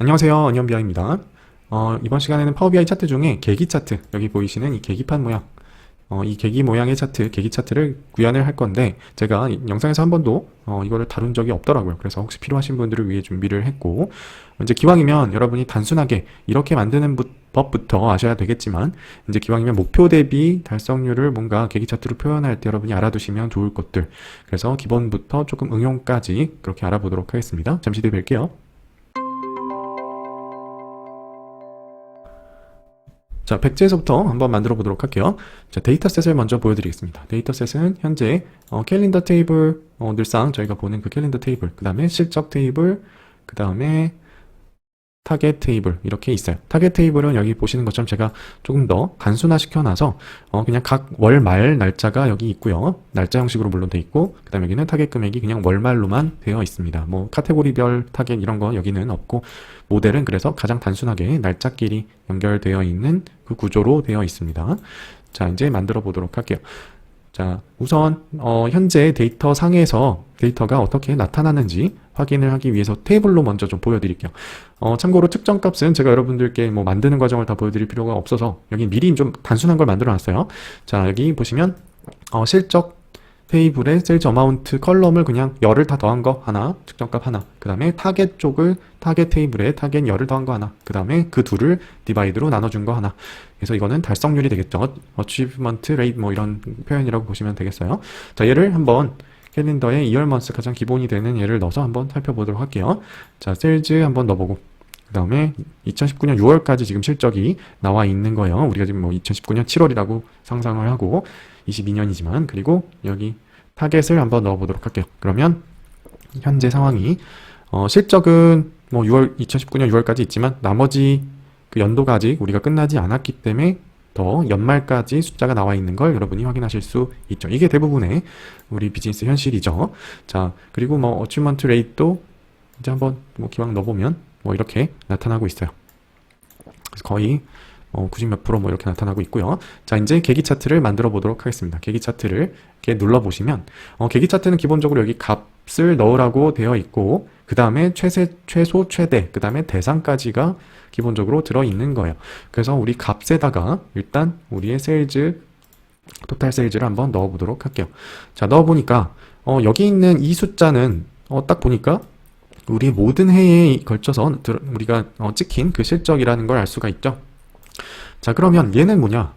안녕하세요. 언니언비아입니다. 이번 시간에는 파워비아이 차트 중에 계기 차트, 여기 보이시는 이 계기판 모양, 이 계기 모양의 차트, 계기 차트를 구현을 할 건데, 제가 이 영상에서 한 번도 이거를 다룬 적이 없더라고요. 그래서 혹시 필요하신 분들을 위해 준비를 했고, 이제 기왕이면 여러분이 단순하게 이렇게 만드는 법부터 아셔야 되겠지만, 이제 기왕이면 목표 대비 달성률을 뭔가 계기 차트로 표현할 때 여러분이 알아두시면 좋을 것들. 그래서 기본부터 조금 응용까지 그렇게 알아보도록 하겠습니다. 잠시 뒤에 뵐게요. 자, 백지에서부터 한번 만들어 보도록 할게요. 자, 데이터셋을 먼저 보여드리겠습니다. 데이터셋은 현재 캘린더 테이블, 늘상 저희가 보는 그 캘린더 테이블, 그 다음에 실적 테이블, 그 다음에 타겟 테이블 이렇게 있어요. 타겟 테이블은 여기 보시는 것처럼 제가 조금 더 간순화 시켜놔서 그냥 각 월말 날짜가 여기 있고요. 날짜 형식으로 물론 돼 있고, 그 다음에 여기는 타겟 금액이 그냥 월말로만 되어 있습니다. 뭐 카테고리별 타겟 이런 거 여기는 없고, 모델은 그래서 가장 단순하게 날짜끼리 연결되어 있는 그 구조로 되어 있습니다. 자, 이제 만들어 보도록 할게요. 자, 우선 현재 데이터 상에서 데이터가 어떻게 나타나는지 확인을 하기 위해서 테이블로 먼저 좀 보여드릴게요. 참고로 특정 값은 제가 여러분들께 뭐 만드는 과정을 다 보여드릴 필요가 없어서 여기 미리 좀 단순한 걸 만들어 놨어요. 자, 여기 보시면 실적 테이블에 세일즈 어마운트 컬럼을 그냥 열을 다 더한 거 하나, 측정값 하나, 그 다음에 타겟 쪽을 타겟 테이블에 타겟 열을 더한 거 하나, 그 다음에 그 둘을 디바이드로 나눠준 거 하나. 그래서 이거는 달성률이 되겠죠. 어치브먼트 레이트 뭐 이런 표현이라고 보시면 되겠어요. 자, 얘를 한번 캘린더에 이얼먼스 가장 기본이 되는 얘를 넣어서 한번 살펴보도록 할게요. 자, 세일즈 한번 넣어보고, 그 다음에 2019년 6월까지 지금 실적이 나와 있는 거예요. 우리가 지금 뭐 2019년 7월이라고 상상을 하고 22년이지만, 그리고 여기 타겟을 한번 넣어보도록 할게요. 그러면 현재 상황이 실적은 뭐 2019년 6월까지 있지만 나머지 그 연도가 아직 우리가 끝나지 않았기 때문에 더 연말까지 숫자가 나와 있는 걸 여러분이 확인하실 수 있죠. 이게 대부분의 우리 비즈니스 현실이죠. 자, 그리고 뭐 어치먼트 레이트도 이제 한번 뭐 기왕 넣어보면 뭐 이렇게 나타나고 있어요. 그래서 거의 90몇 프로 뭐 이렇게 나타나고 있고요. 자, 이제 계기 차트를 만들어 보도록 하겠습니다. 계기 차트를 이렇게 눌러 보시면 계기 차트는 기본적으로 여기 값을 넣으라고 되어 있고, 그 다음에 최소, 최대, 그 다음에 대상까지가 기본적으로 들어 있는 거예요. 그래서 우리 값에다가 일단 우리의 세일즈, 토탈 세일즈를 한번 넣어 보도록 할게요. 자, 넣어 보니까 여기 있는 이 숫자는 딱 보니까 우리 모든 해에 걸쳐서 우리가 찍힌 그 실적이라는 걸 알 수가 있죠. 자, 그러면 얘는 뭐냐?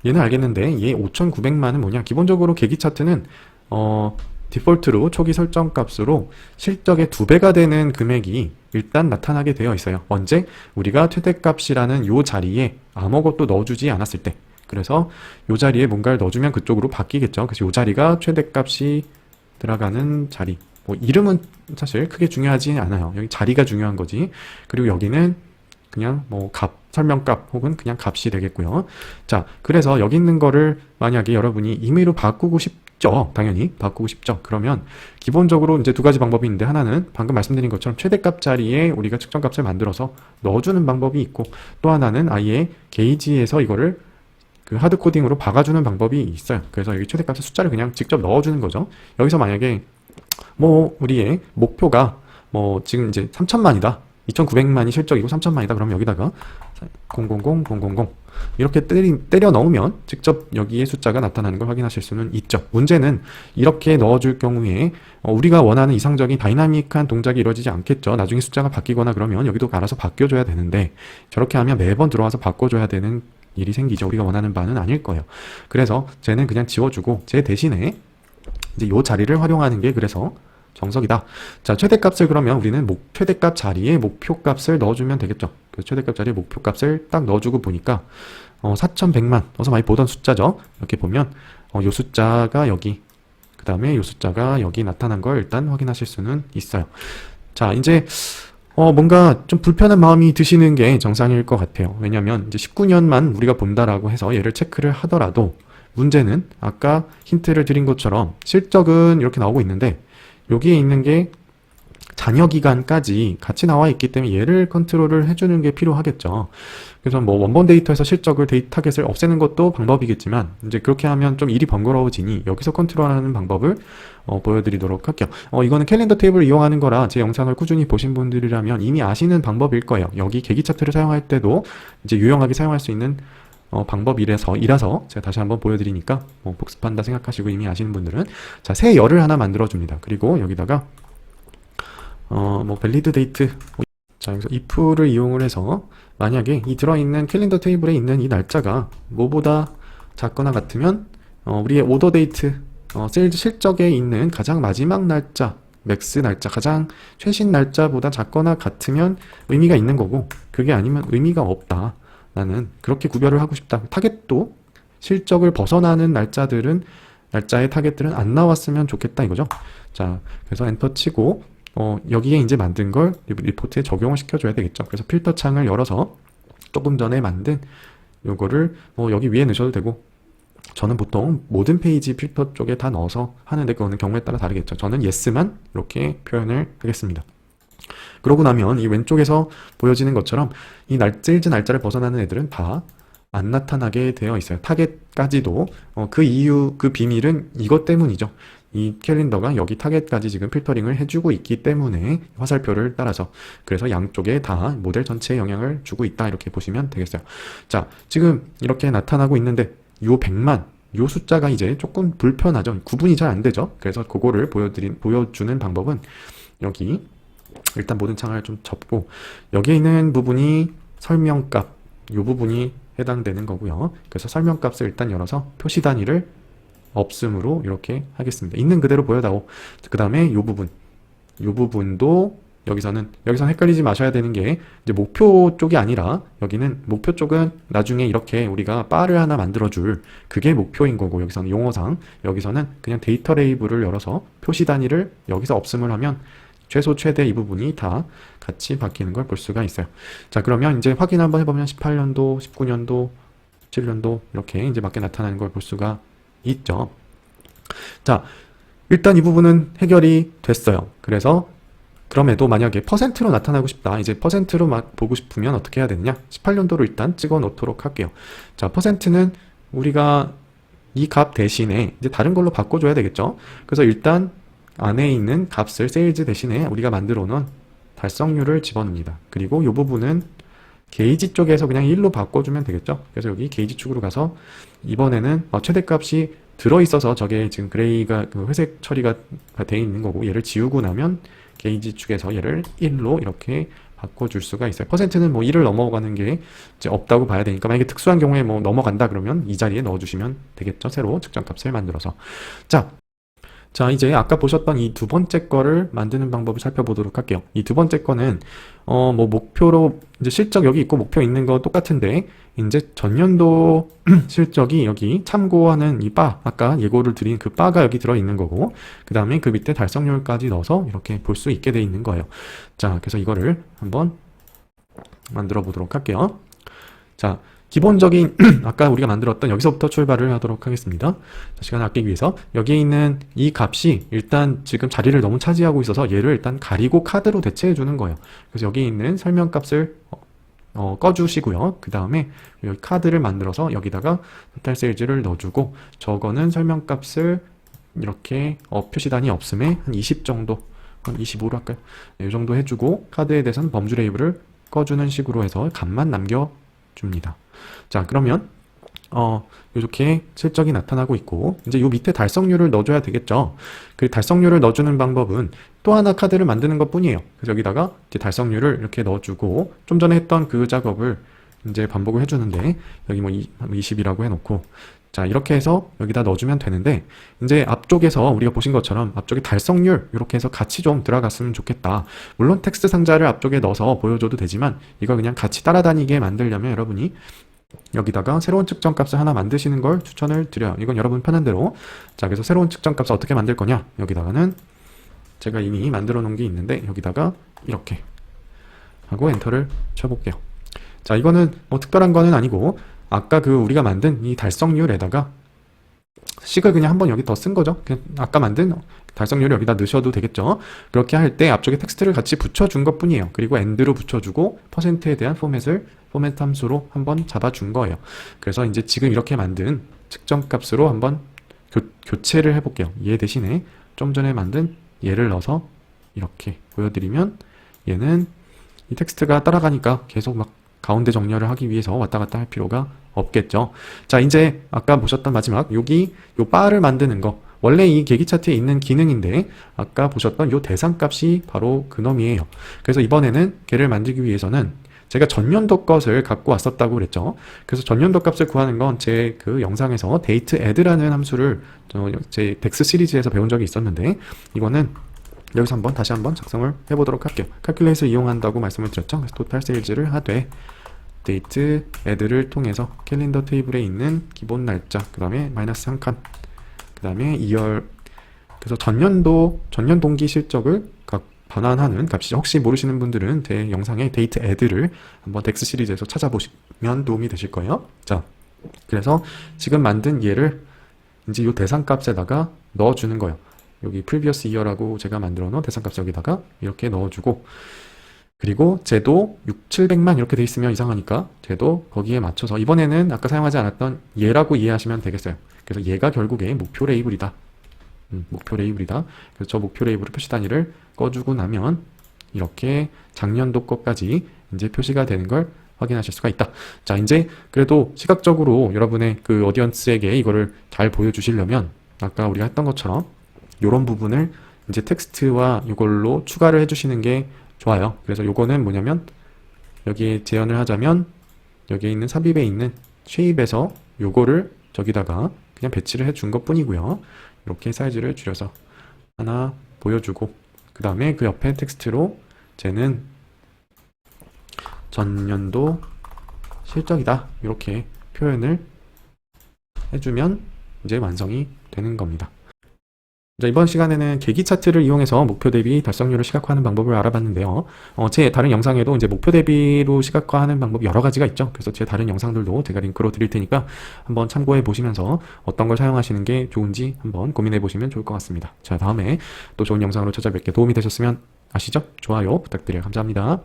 얘는 알겠는데 얘 5,900만은 뭐냐? 기본적으로 계기 차트는 디폴트로 초기 설정 값으로 실적의 2배가 되는 금액이 일단 나타나게 되어 있어요. 언제? 우리가 최대값이라는 요 자리에 아무것도 넣어주지 않았을 때. 그래서 요 자리에 뭔가를 넣어주면 그쪽으로 바뀌겠죠. 그래서 요 자리가 최대값이 들어가는 자리. 뭐 이름은 사실 크게 중요하지 않아요. 여기 자리가 중요한 거지. 그리고 여기는 그냥 뭐 설명값 혹은 그냥 값이 되겠고요. 자, 그래서 여기 있는 거를 만약에 여러분이 임의로 바꾸고 싶죠. 당연히 바꾸고 싶죠. 그러면 기본적으로 이제 두 가지 방법이 있는데, 하나는 방금 말씀드린 것처럼 최대값 자리에 우리가 측정값을 만들어서 넣어주는 방법이 있고, 또 하나는 아예 게이지에서 이거를 그 하드 코딩으로 박아주는 방법이 있어요. 그래서 여기 최대값의 숫자를 그냥 직접 넣어주는 거죠. 여기서 만약에 뭐 우리의 목표가 뭐 지금 이제 3천만이다. 2,900만이 실적이고 3천만이다. 그러면 여기다가 000 이렇게 때려 넣으면 직접 여기에 숫자가 나타나는 걸 확인하실 수는 있죠. 문제는 이렇게 넣어줄 경우에 우리가 원하는 이상적인 다이나믹한 동작이 이루어지지 않겠죠. 나중에 숫자가 바뀌거나 그러면 여기도 알아서 바뀌어줘야 되는데, 저렇게 하면 매번 들어와서 바꿔줘야 되는 일이 생기죠. 우리가 원하는 바는 아닐 거예요. 그래서 쟤는 그냥 지워주고 쟤 대신에 이제 요 자리를 활용하는 게 그래서 정석이다. 자, 최대값을 그러면 우리는 최대값 자리에 목표값을 넣어주면 되겠죠. 그래서 최대값 자리에 목표값을 딱 넣어주고 보니까 4,100만, 어서 많이 보던 숫자죠. 이렇게 보면 요 숫자가 여기, 그 다음에 요 숫자가 여기 나타난 걸 일단 확인하실 수는 있어요. 자, 이제 뭔가 좀 불편한 마음이 드시는 게 정상일 것 같아요. 왜냐면 이제 19년만 우리가 본다라고 해서 얘를 체크를 하더라도, 문제는 아까 힌트를 드린 것처럼 실적은 이렇게 나오고 있는데 여기에 있는 게 잔여 기간까지 같이 나와 있기 때문에 얘를 컨트롤을 해주는 게 필요하겠죠. 그래서 뭐 원본 데이터에서 실적을 타겟을 없애는 것도 방법이겠지만 이제 그렇게 하면 좀 일이 번거로워지니 여기서 컨트롤하는 방법을 보여드리도록 할게요. 이거는 캘린더 테이블을 이용하는 거라 제 영상을 꾸준히 보신 분들이라면 이미 아시는 방법일 거예요. 여기 계기 차트를 사용할 때도 이제 유용하게 사용할 수 있는 방법이라서 제가 다시 한번 보여드리니까 복습한다 생각하시고 이미 아시는 분들은 자, 새 열을 하나 만들어 줍니다. 그리고 여기다가 밸리드 데이트 자, 여기서 if를 이용을 해서 만약에 이 들어있는 캘린더 테이블에 있는 이 날짜가 뭐보다 작거나 같으면 우리의 오더 데이트 세일즈 실적에 있는 가장 마지막 날짜 맥스 날짜 가장 최신 날짜보다 작거나 같으면 의미가 있는 거고 그게 아니면 의미가 없다. 나는 그렇게 구별을 하고 싶다. 타겟도 실적을 벗어나는 날짜의 타겟들은 안 나왔으면 좋겠다 이거죠. 자, 그래서 엔터 치고 여기에 이제 만든 걸 리포트에 적용을 시켜줘야 되겠죠. 그래서 필터 창을 열어서 조금 전에 만든 요거를 여기 위에 넣으셔도 되고 저는 보통 모든 페이지 필터 쪽에 다 넣어서 하는데 그거는 경우에 따라 다르겠죠. 저는 yes만 이렇게 표현을 하겠습니다. 그러고 나면 이 왼쪽에서 보여지는 것처럼 이 세일즈 날짜를 벗어나는 애들은 다 안 나타나게 되어 있어요. 타겟까지도 그 이유, 그 비밀은 이것 때문이죠. 이 캘린더가 여기 타겟까지 지금 필터링을 해주고 있기 때문에 화살표를 따라서 그래서 양쪽에 다 모델 전체에 영향을 주고 있다 이렇게 보시면 되겠어요. 자, 지금 이렇게 나타나고 있는데 요 100만 요 숫자가 이제 조금 불편하죠. 구분이 잘 안 되죠. 그래서 그거를 보여주는 방법은 여기 일단 모든 창을 좀 접고 여기에 있는 부분이 설명값 요 부분이 해당되는 거고요. 그래서 설명값을 일단 열어서 표시 단위를 없음으로 이렇게 하겠습니다. 있는 그대로 보여다오. 그 다음에 요 부분도 여기서는 헷갈리지 마셔야 되는 게 이제 목표 쪽이 아니라 여기는 목표 쪽은 나중에 이렇게 우리가 바를 하나 만들어줄 그게 목표인 거고 여기서는 용어상 여기서는 그냥 데이터 레이블을 열어서 표시 단위를 여기서 없음을 하면 최소 최대 이 부분이 다 같이 바뀌는 걸 볼 수가 있어요. 자, 그러면 이제 확인 한번 해보면 18년도, 19년도, 17년도 이렇게 이제 맞게 나타나는 걸 볼 수가 있죠. 자, 일단 이 부분은 해결이 됐어요. 그래서 그럼에도 만약에 퍼센트로 나타나고 싶다. 이제 퍼센트로 막 보고 싶으면 어떻게 해야 되느냐? 18년도로 일단 찍어 놓도록 할게요. 자, 퍼센트는 우리가 이 값 대신에 이제 다른 걸로 바꿔줘야 되겠죠. 그래서 일단 안에 있는 값을 세일즈 대신에 우리가 만들어 놓은 달성률을 집어넣습니다. 그리고 이 부분은 게이지 쪽에서 그냥 1로 바꿔주면 되겠죠. 그래서 여기 게이지 축으로 가서 이번에는 최대값이 들어있어서 저게 지금 그레이가 그 회색 처리가 되어 있는 거고 얘를 지우고 나면 게이지 축에서 얘를 1로 이렇게 바꿔줄 수가 있어요. 퍼센트는 뭐 1을 넘어가는 게 이제 없다고 봐야 되니까 만약에 특수한 경우에 뭐 넘어간다 그러면 이 자리에 넣어주시면 되겠죠. 새로 측정값을 만들어서. 자, 이제 아까 보셨던 이 두 번째 거를 만드는 방법을 살펴보도록 할게요. 이 두 번째 거는, 목표로, 이제 실적 여기 있고 목표 있는 거 똑같은데, 이제 전년도 실적이 여기 참고하는 이 바, 아까 예고를 드린 그 바가 여기 들어있는 거고, 그 다음에 그 밑에 달성률까지 넣어서 이렇게 볼 수 있게 돼 있는 거예요. 자, 그래서 이거를 한번 만들어 보도록 할게요. 자, 기본적인 아까 우리가 만들었던 여기서부터 출발을 하도록 하겠습니다. 자, 시간을 아끼기 위해서 여기에 있는 이 값이 일단 지금 자리를 너무 차지하고 있어서 얘를 일단 가리고 카드로 대체해 주는 거예요. 그래서 여기 있는 설명값을 꺼주시고요. 그 다음에 여기 카드를 만들어서 여기다가 토탈 세일즈를 넣어주고 저거는 설명값을 이렇게 표시단이 없음에 한 20 정도 한 25로 할까요? 네, 이 정도 해주고 카드에 대해서는 범주 레이블을 꺼주는 식으로 해서 값만 남겨줍니다. 자, 그러면 이렇게 실적이 나타나고 있고 이제 요 밑에 달성률을 넣어줘야 되겠죠. 그 달성률을 넣어주는 방법은 또 하나 카드를 만드는 것 뿐이에요. 그래서 여기다가 이제 달성률을 이렇게 넣어주고 좀 전에 했던 그 작업을 이제 반복을 해주는데 여기 뭐 20이라고 해놓고 자, 이렇게 해서 여기다 넣어주면 되는데 이제 앞쪽에서 우리가 보신 것처럼 앞쪽에 달성률 이렇게 해서 같이 좀 들어갔으면 좋겠다. 물론 텍스트 상자를 앞쪽에 넣어서 보여줘도 되지만 이거 그냥 같이 따라다니게 만들려면 여러분이 여기다가 새로운 측정값을 하나 만드시는 걸 추천을 드려요. 이건 여러분 편한 대로. 자, 그래서 새로운 측정값을 어떻게 만들 거냐? 여기다가는 제가 이미 만들어 놓은 게 있는데 여기다가 이렇게 하고 엔터를 쳐볼게요. 자, 이거는 뭐 특별한 거는 아니고 아까 그 우리가 만든 이 달성률에다가 식을 그냥 한번 여기 더 쓴 거죠. 그냥 아까 만든 달성률을 여기다 넣으셔도 되겠죠. 그렇게 할 때 앞쪽에 텍스트를 같이 붙여준 것 뿐이에요. 그리고 end로 붙여주고 퍼센트에 대한 포맷 함수로 한번 잡아준 거예요. 그래서 이제 지금 이렇게 만든 측정값으로 한번 교체를 해볼게요. 얘 대신에 좀 전에 만든 얘를 넣어서 이렇게 보여드리면 얘는 이 텍스트가 따라가니까 계속 막 가운데 정렬을 하기 위해서 왔다 갔다 할 필요가 없겠죠. 자, 이제 아까 보셨던 마지막 여기 요 바를 만드는 거, 원래 이 계기 차트에 있는 기능인데 아까 보셨던 요 대상값이 바로 그놈이에요. 그래서 이번에는 걔를 만들기 위해서는 제가 전년도 것을 갖고 왔었다고 그랬죠. 그래서 전년도 값을 구하는 건 제 그 영상에서 date add라는 함수를 제 덱스 시리즈에서 배운 적이 있었는데, 이거는 여기서 다시 한번 작성을 해보도록 할게요. calculate을 이용한다고 말씀을 드렸죠. 그래서 total sales를 하되 date add를 통해서 캘린더 테이블에 있는 기본 날짜, 그 다음에 마이너스 한 칸, 그 다음에 2월, 그래서 전년 동기 실적을 반환하는 값이죠. 혹시 모르시는 분들은 제 영상에 date add를 한번 덱스 시리즈에서 찾아보시면 도움이 되실 거예요. 자, 그래서 지금 만든 얘를 이제 이 대상값에다가 넣어주는 거예요. 여기 previous year라고 제가 만들어 놓은 대상값 여기다가 이렇게 넣어주고, 그리고 쟤도 700만 이렇게 돼 있으면 이상하니까 쟤도 거기에 맞춰서, 이번에는 아까 사용하지 않았던 얘라고 이해하시면 되겠어요. 그래서 얘가 결국에 목표 레이블이다. 목표 레이블이다. 그래서 저 목표 레이블의 표시 단위를 꺼주고 나면 이렇게 작년도 것까지 이제 표시가 되는 걸 확인하실 수가 있다. 자, 이제 그래도 시각적으로 여러분의 그 어디언스에게 이거를 잘 보여주시려면 아까 우리가 했던 것처럼 이런 부분을 이제 텍스트와 이걸로 추가를 해주시는 게 좋아요. 그래서 요거는 뭐냐면 여기에 재현을 하자면 여기에 있는 삽입에 있는 쉐입에서 요거를 저기다가 그냥 배치를 해준 것 뿐이고요. 이렇게 사이즈를 줄여서 하나 보여주고, 그 다음에 그 옆에 텍스트로 쟤는 전년도 실적이다 이렇게 표현을 해주면 이제 완성이 되는 겁니다. 자, 이번 시간에는 계기 차트를 이용해서 목표 대비 달성률을 시각화하는 방법을 알아봤는데요. 제 다른 영상에도 이제 목표 대비로 시각화하는 방법이 여러 가지가 있죠. 그래서 제 다른 영상들도 제가 링크로 드릴 테니까 한번 참고해 보시면서 어떤 걸 사용하시는 게 좋은지 한번 고민해 보시면 좋을 것 같습니다. 자, 다음에 또 좋은 영상으로 찾아뵐게요. 도움이 되셨으면 아시죠? 좋아요 부탁드려요. 감사합니다.